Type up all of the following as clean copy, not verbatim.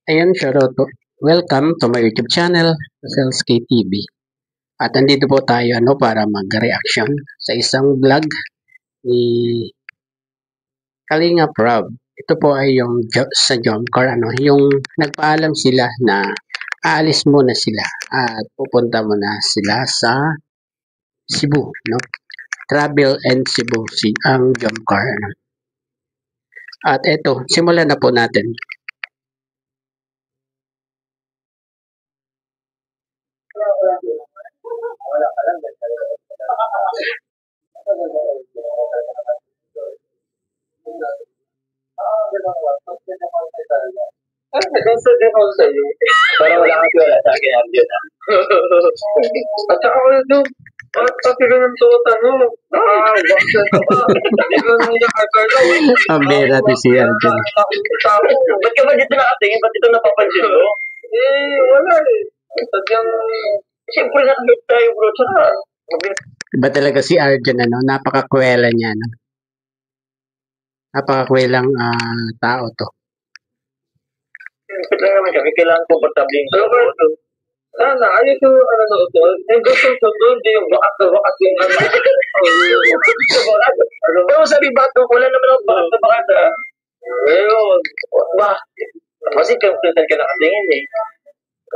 Ayan, shoutout po. Welcome to my YouTube channel, Sales TV. At andito po tayo para mag-reaction sa isang vlog ni Kalinga Prab. Ito po ay yung sa Jomcar, yung nagpaalam sila na aalis muna sila at pupunta muna sila sa Cebu, no? Travel and Cebu ang Jomcar, At eto, simulan na po natin. Sasabihin ko sa'yo, para wala kang tiwala sa akin, Arjun. At saka ko doon, pati ka ng suotan mo. Bakit ka pa? Hindi ka nang nakakalaw. Ang bera to si Arjun. Ba't ka ba dito nakatingin? Ba't ito napapansin mo? Wala eh. Sadyang, siyempre nakahit tayo bro. Tsaka, Iba talaga si Arjun, napakakwela niya, Napakakwelang tao to. Siyempre lang naman kami, kailangan komportable yung suot. Sana, ayos yung na ito. Yung gusto ko doon, hindi yung wakas na wakas yung Pero sabi ba ito, wala naman ang bakas na bakas kasi kaya ka nakatingin eh.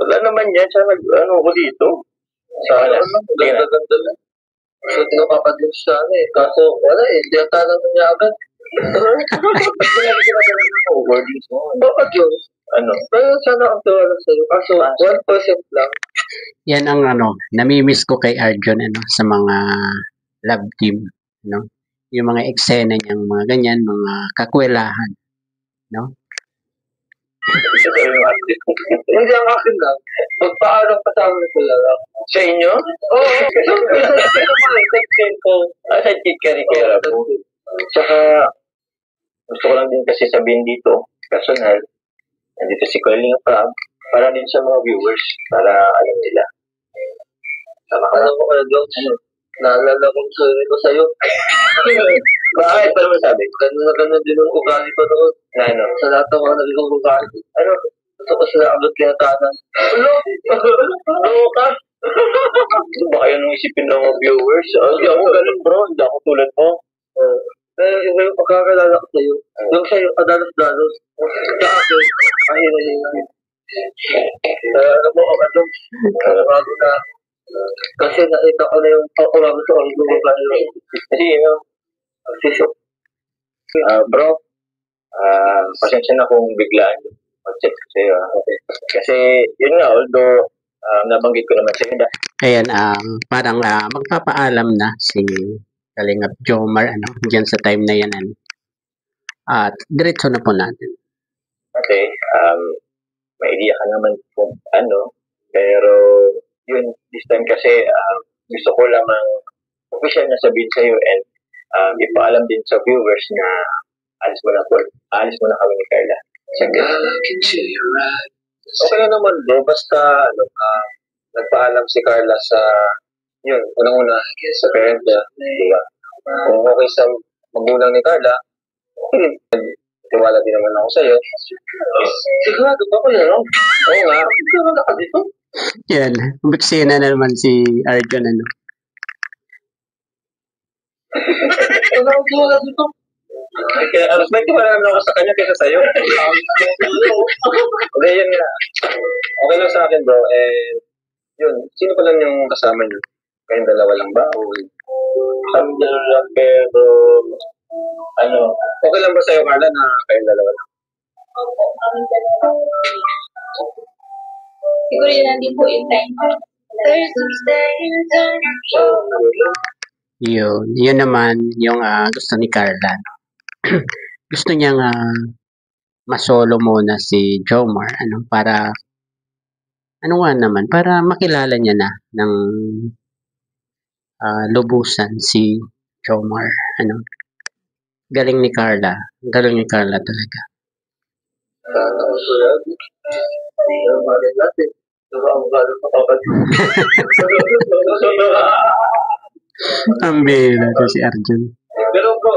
Wala naman yan, siya ko dito. Sana, ganda-ganda lang. So, tinapapadin siya kaso wala eh, hindi ang talang niya agad. Bakit yun? Pero sana ang tuwala sa'yo. Kaso, 1% lang. Yan ang namimiss ko kay Arjun, sa mga love team, Yung mga eksena niyang mga ganyan, mga kakwelahan, Hindi ang akin lang. Magpaalam pa sa amin ko lang. Sa inyo? Oo. Sa chicken kaya po. Tsaka, gusto ko lang din kasi sabihin dito, personal, nandito si Kalinga Prab, para din sa mga viewers, para alam nila. Alam mo kaya doon, naalala kong sarili ko sa'yo. Bakit? Paano masabi? Ganun na ganun din ang ugali ko noon. Sa lahat ng mga naging ugali. Gusto ko sila abot kaya tanan. Ano ka? Baka yun ang isipin ng mga viewers. Hindi ako ganun bro, hindi ako tulad mo. Pero iba yung pagkakilala ko sa'yo. Yung sa'yo, adalos-dalos. Sa akin, mahina-hina. Alam mo, bago na. Kasi nakita ko na yung umabot sa orgo ko pa yun. Kasi sisok. Bro, pasensya na kung biglaan mag-check sa'yo. Kasi yun nga, although nabanggit ko naman sa'yo. Ayan, parang magpapaalam na si Kalingap Jomar, dyan sa time na yan, At diretso na po natin. Okay, may idea ka naman kung pero yun, this time kasi gusto ko lamang official na sabihin sa'yo and ipaalam din sa viewers na alis mo na kami ni Carla. Okay na naman bro, basta nagpaalam si Carla sa yun, unang-una sa parent niya, diba? Kung okay sa magulang ni Carla, tiwala din naman ako sa'yo. Sigurado ba ko yun, Oo nga, sigurado ka dito. Yan, buksina na naman si Arjun, Ano ang tiwala dito? Kaya, may tiwala naman ako sa kanya kaysa sa'yo. Hindi, yun nga. Okay lang sa akin, bro. Yun, sino pa lang yung kasama niyo? Kayong dalawa lang ba? Kami dalawa lang, pero okay lang ba sa'yo, Carla, na kayong dalawa lang? Siguro yun lang din po yung time. Yun naman yung gusto ni Carla. Gusto niyang masolo muna si Jomar, para para makilala niya na ng lubusan si Jomar, Galing ni Carla talaga. Ang bela to si Arjun. Pero bro,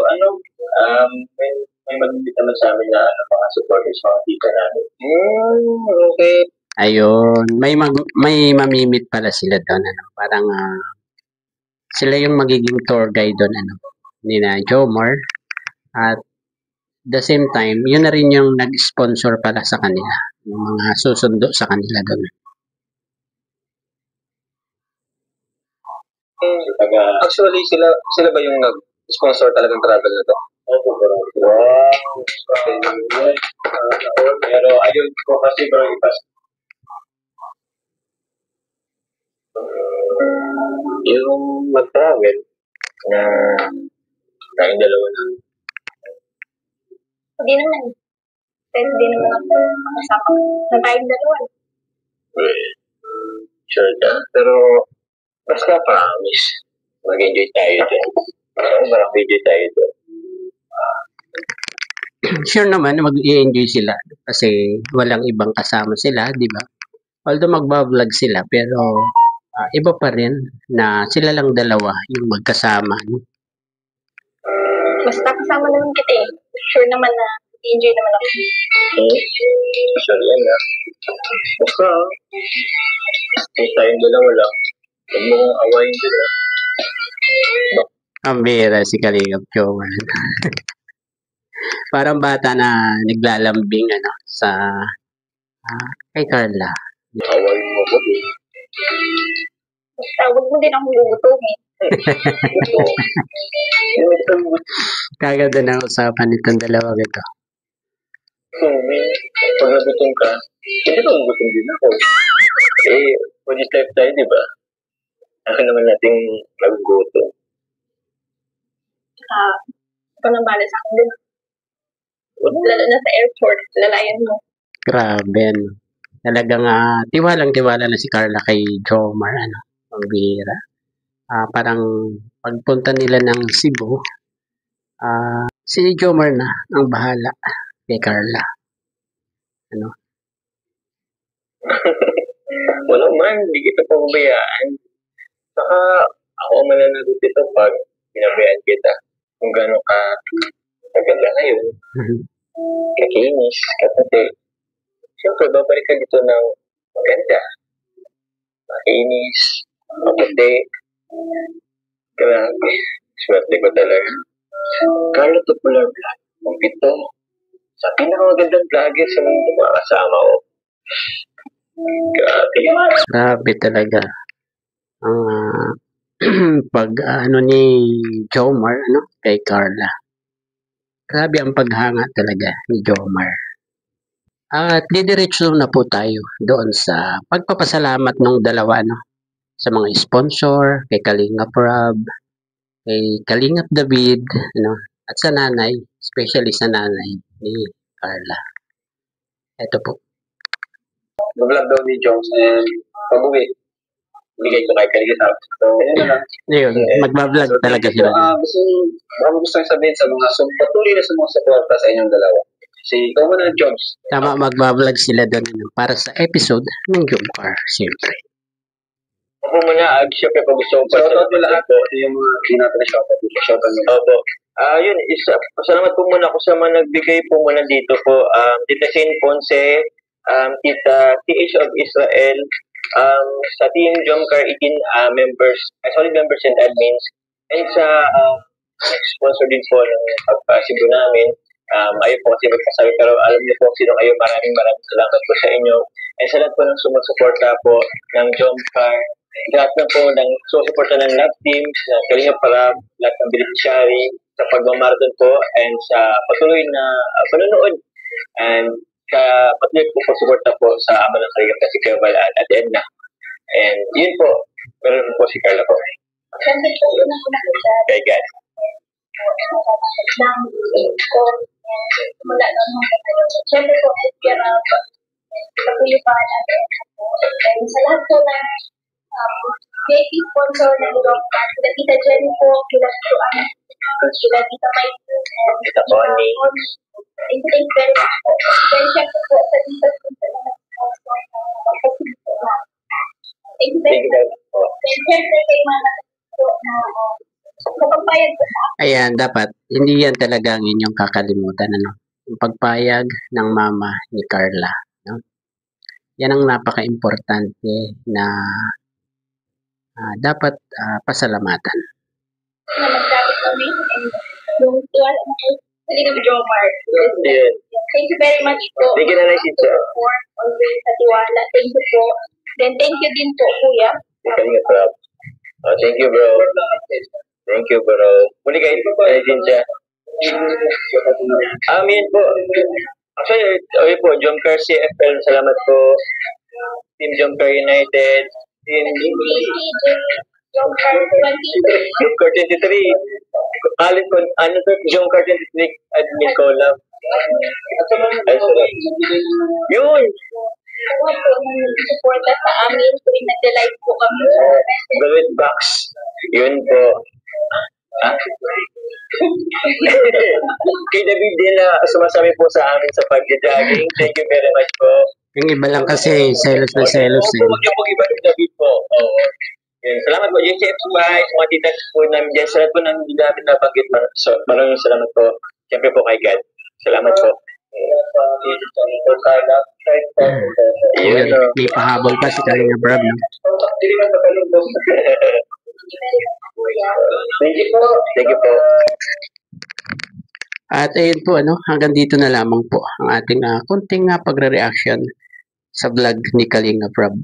may mag-meet naman sa amin na mga supporters, mga tita namin. Okay. Ayun, may mamimit pala sila doon, ano, parang sila yung magiging tour guide doon, ano, nina Jomar, at the same time, yun na rin yung nag-sponsor pala sa kanila, yung mga susundo sa kanila doon. Actually, sila ba yung nag-sponsor talagang travel na to? Wow. Pero ayun ko kasi bro, ipas. Yung mag-travel na tayong dalawa na. Hindi naman. Pero hindi naman ako makasama na tayong dalawa. Sure ka. Pero basta promise, mag-enjoy tayo dyan. Mag-enjoy tayo dyan. Sure naman mag-i-enjoy sila kasi walang ibang kasama sila, di ba? Although magbablog sila, pero iba pa rin na sila lang dalawa yung magkasama. No? Basta kasama naman kita eh. Sure naman na enjoy naman ako. Sure yan na. Basta, kung tayong dalawa lang, huwag mo kong awayin sila. Ang bira si Kalingap Joel. Parang bata na naglalambing ano sa kay Carla. Awayin mo ko. Basta huwag mo din akong lulutungin. Kaganda ng usapan nitong dalawa ito. So, pag nagutom ka, hindi ba gutom din ako? When you step tayo, di ba? Ako naman nating nagugutom. Ito nang bala sa akin din. Lalo na sa airport, lalayan mo. Grabe, no? Talagang tiwalang-tiwala na si Carla kay Jomar, ano, ang bihira. Parang pagpunta nila ng Cebu, si Jomar na ang bahala kay Carla. Ano? Wala man, hindi kita pababayaan. Saka, ako mananagot ito pag pinabayaan kita. Kung gano'n ka maganda ngayon, kakinis, katati. Siyempre, babalik ka dito ng maganda. Makinis, maputi. Grabe. Swerte ko talaga. Carlo Tupular Vlog. Ang pito. Sa pinakamagandang vlogger sa mundo mga kasama ko. Grabe. Grabe talaga. Ang pag ano ni Jomar ano kay Carla. Grabe ang paghanga talaga ni Jomar. At didiretso na po tayo doon sa pagpapasalamat ng dalawa no sa mga sponsor, kay Kalingap Rob, kay Kalingap David, no, at sa nanay, especially sa nanay ni Carla. Ito po. Mag-vlog daw ni Jones and pag-uwi. Bigay ko kay Kalingap. So, ayun na lang. Ayun, magbablog talaga sila. Gusto nyo sabihin sa mga patuloy na sa mga suporta sa inyong dalawa. Si ikaw mo na, Jobs. Tama, magbablog sila doon ano, para sa episode ng Jomcar, siyempre. Ako muna, syempre pag gusto ko pa. Shoutout mo lahat po. Yung mga pinata na shoutout mo. Opo. Yun, pasalamat po muna ako sa mga nagbigay po muna dito po. Tita Shane Ponce, Tita TH of Israel, sa Team Jomcar 18 members and admins, and sa sponsor din po ng pagpasibo namin. Ayun po kasi magkasabi, pero alam niyo po sino kayo. Maraming salamat po sa inyo. And sa lahat po ng sumusuporta po ng Jomcar, lahat na po ng sumusuporta ng love teams, ng Kalingap Rob, lahat ng beneficiary, sa pagmamarathon po, and sa patuloy na panonood. And patuloy po pagsuporta po sa ama ng Kalingap na si Keval at Edna. And yun po, meron po si Carla po. Okay guys. Mula noon siyempre po, patuloy pa natin. And sa lahat po ng VIP sponsor ng Jomcar, kila Tita Jenny po, kila Joanne, kila Tita Mike, and Tita Bonnie. Thank you very much po. Then siyempre po sa Tita Thank you very much po. Then siyempre kay Mama po na Kapagpayag po sa Ayan, dapat, hindi yan talaga ang inyong kakalimutan, ano? Yung pagpayag ng mama ni Carla, no? Yan ang napaka-importante na dapat pasalamatan. na magkapit kami and yung tuwal ang Kalingap Jomar. Yes. Thank you very much po. Thank you, Nanay Cynthia. For always sa tiwala. Thank you po. Then thank you din po, Kuya. Kalingap Rob. Thank you, bro. Thank you, bro. Muli kayo, Nanay Cynthia. Amin po. Actually, okay po, Jomcar CFL, salamat po. Team Jomcar United. Team Jomar 23. Jomcar 23. Alit ko, ano to? Jomcar 23 admin collab. Ay, salamat. Yun! Ako po, nag-suporta sa amin tuwing nag-live po kami sa Gawin box. Yun po. Kay David din na sumasabi po sa amin sa pag-jogging. Thank you very much po. Yung iba lang kasi, selos na selos. Opo, huwag niyo pong iba ni David po. Oo. Yun. Salamat po, JCF Spice, mga titas po namin dyan. Salamat po nang hindi namin nabanggit. So, maraming salamat po. Siyempre po kay God. Salamat po. Yun, may pahabol pa si Kalinga Brab, no? Thank you po. Thank you po. At ayun po, ano, hanggang dito na lamang po ang ating konting pagre-reaction sa vlog ni Kalinga Brab.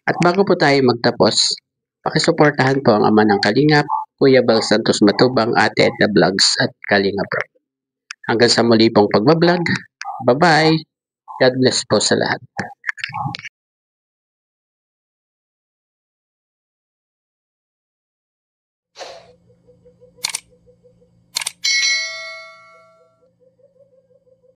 At bago po tayo magtapos, pakisuportahan po ang ama ng Kalingap, Kuya Bal Santos Matubang, Ate Edna Vlogs at Kalinga Brab. Hanggang sa muli pong pagbablog. Bye-bye. God bless po sa lahat.